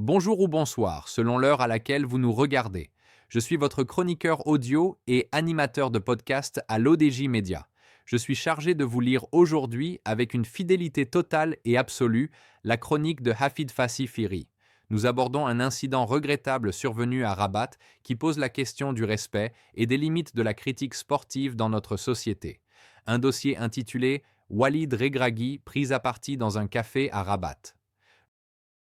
Bonjour ou bonsoir, selon l'heure à laquelle vous nous regardez. Je suis votre chroniqueur audio et animateur de podcast à l'ODJ Média. Je suis chargé de vous lire aujourd'hui, avec une fidélité totale et absolue, la chronique de Hafid Fassi Firi. Nous abordons un incident regrettable survenu à Rabat qui pose la question du respect et des limites de la critique sportive dans notre société. Un dossier intitulé Walid Regragui pris à partie dans un café à Rabat.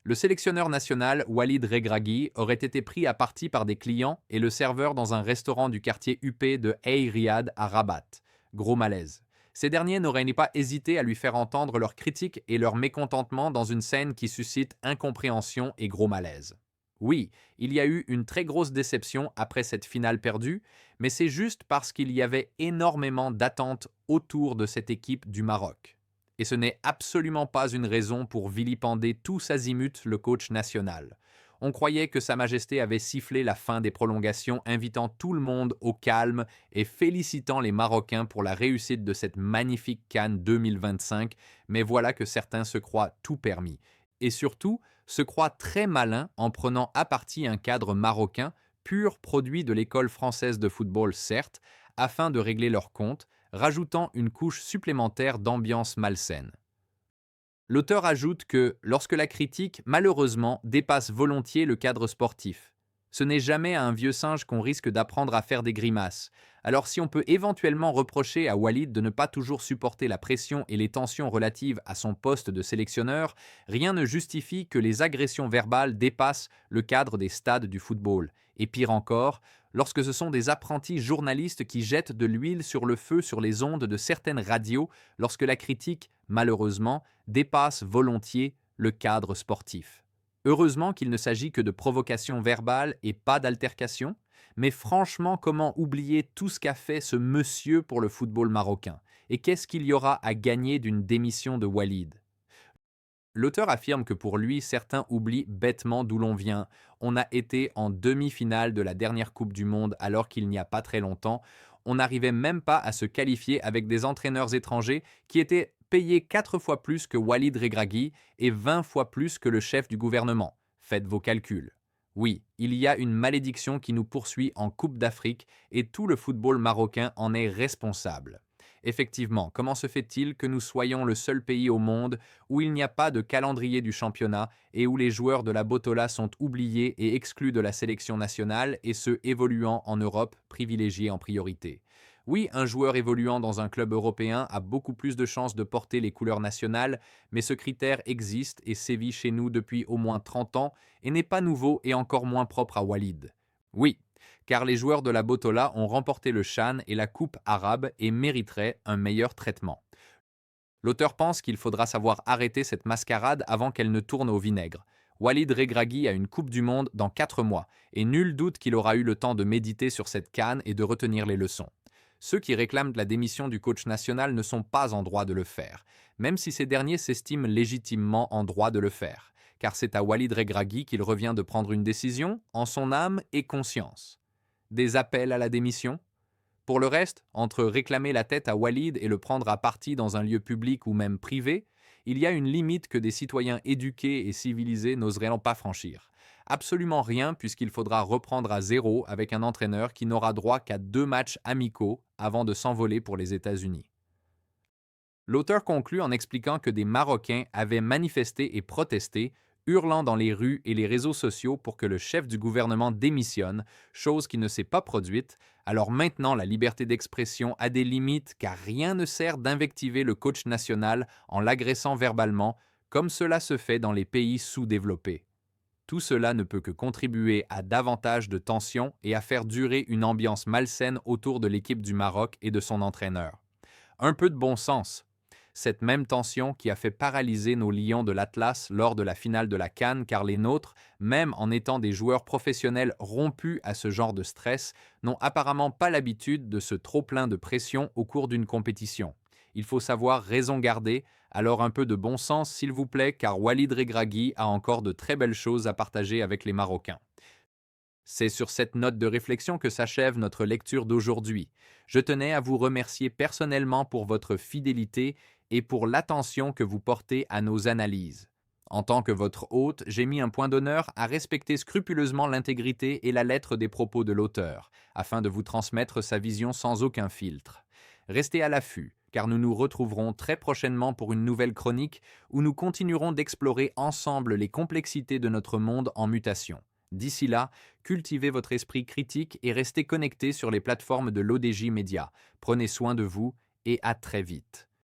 Le sélectionneur national Walid Regragui aurait été pris à partie par des clients et le serveur dans un restaurant du quartier huppé de Hey Riyad à Rabat. Gros malaise. Ces derniers n'auraient pas hésité à lui faire entendre leurs critiques et leur mécontentement dans une scène qui suscite incompréhension et gros malaise. Oui, il y a eu une très grosse déception après cette finale perdue, mais c'est juste parce qu'il y avait énormément d'attentes autour de cette équipe du Maroc. Et ce n'est absolument pas une raison pour vilipender tous azimuts le coach national. On croyait que Sa Majesté avait sifflé la fin des prolongations, invitant tout le monde au calme et félicitant les Marocains pour la réussite de cette magnifique CAN 2025, mais voilà que certains se croient tout permis. Et surtout, se croient très malins en prenant à partie un cadre marocain, pur produit de l'école française de football certes, afin de régler leurs comptes, rajoutant une couche supplémentaire d'ambiance malsaine. L'auteur ajoute que, lorsque la critique, malheureusement, dépasse volontiers le cadre sportif, ce n'est jamais à un vieux singe qu'on risque d'apprendre à faire des grimaces. Alors si on peut éventuellement reprocher à Walid de ne pas toujours supporter la pression et les tensions relatives à son poste de sélectionneur, rien ne justifie que les agressions verbales dépassent le cadre des stades du football. Et pire encore, lorsque ce sont des apprentis journalistes qui jettent de l'huile sur le feu sur les ondes de certaines radios, lorsque la critique, malheureusement, dépasse volontiers le cadre sportif. Heureusement qu'il ne s'agit que de provocations verbales et pas d'altercations, mais franchement, comment oublier tout ce qu'a fait ce monsieur pour le football marocain? Et qu'est-ce qu'il y aura à gagner d'une démission de Walid? L'auteur affirme que pour lui, certains oublient bêtement d'où l'on vient. On a été en demi-finale de la dernière Coupe du Monde alors qu'il n'y a pas très longtemps. On n'arrivait même pas à se qualifier avec des entraîneurs étrangers qui étaient payés 4 fois plus que Walid Regragui et 20 fois plus que le chef du gouvernement. Faites vos calculs. Oui, il y a une malédiction qui nous poursuit en Coupe d'Afrique et tout le football marocain en est responsable. Effectivement, comment se fait-il que nous soyons le seul pays au monde où il n'y a pas de calendrier du championnat et où les joueurs de la Botola sont oubliés et exclus de la sélection nationale et ceux évoluant en Europe privilégiés en priorité? Oui, un joueur évoluant dans un club européen a beaucoup plus de chances de porter les couleurs nationales, mais ce critère existe et sévit chez nous depuis au moins 30 ans et n'est pas nouveau et encore moins propre à Walid. Oui, car les joueurs de la Botola ont remporté le Chan et la Coupe arabe et mériteraient un meilleur traitement. L'auteur pense qu'il faudra savoir arrêter cette mascarade avant qu'elle ne tourne au vinaigre. Walid Regragui a une Coupe du Monde dans 4 mois, et nul doute qu'il aura eu le temps de méditer sur cette CAN et de retenir les leçons. Ceux qui réclament la démission du coach national ne sont pas en droit de le faire, même si ces derniers s'estiment légitimement en droit de le faire, car c'est à Walid Regragui qu'il revient de prendre une décision en son âme et conscience. Des appels à la démission? Pour le reste, entre réclamer la tête à Walid et le prendre à partie dans un lieu public ou même privé, il y a une limite que des citoyens éduqués et civilisés n'oseraient pas franchir. Absolument rien puisqu'il faudra reprendre à zéro avec un entraîneur qui n'aura droit qu'à 2 matchs amicaux avant de s'envoler pour les États-Unis. L'auteur conclut en expliquant que des Marocains avaient manifesté et protesté, hurlant dans les rues et les réseaux sociaux pour que le chef du gouvernement démissionne, chose qui ne s'est pas produite. Alors maintenant, la liberté d'expression a des limites car rien ne sert d'invectiver le coach national en l'agressant verbalement, comme cela se fait dans les pays sous-développés. Tout cela ne peut que contribuer à davantage de tensions et à faire durer une ambiance malsaine autour de l'équipe du Maroc et de son entraîneur. Un peu de bon sens. Cette même tension qui a fait paralyser nos lions de l'Atlas lors de la finale de la CAN, car les nôtres, même en étant des joueurs professionnels rompus à ce genre de stress, n'ont apparemment pas l'habitude de ce trop-plein de pression au cours d'une compétition. Il faut savoir raison garder, alors un peu de bon sens s'il vous plaît, car Walid Regragui a encore de très belles choses à partager avec les Marocains. C'est sur cette note de réflexion que s'achève notre lecture d'aujourd'hui. Je tenais à vous remercier personnellement pour votre fidélité et pour l'attention que vous portez à nos analyses. En tant que votre hôte, j'ai mis un point d'honneur à respecter scrupuleusement l'intégrité et la lettre des propos de l'auteur, afin de vous transmettre sa vision sans aucun filtre. Restez à l'affût, car nous nous retrouverons très prochainement pour une nouvelle chronique où nous continuerons d'explorer ensemble les complexités de notre monde en mutation. D'ici là, cultivez votre esprit critique et restez connectés sur les plateformes de l'ODJ Média. Prenez soin de vous et à très vite.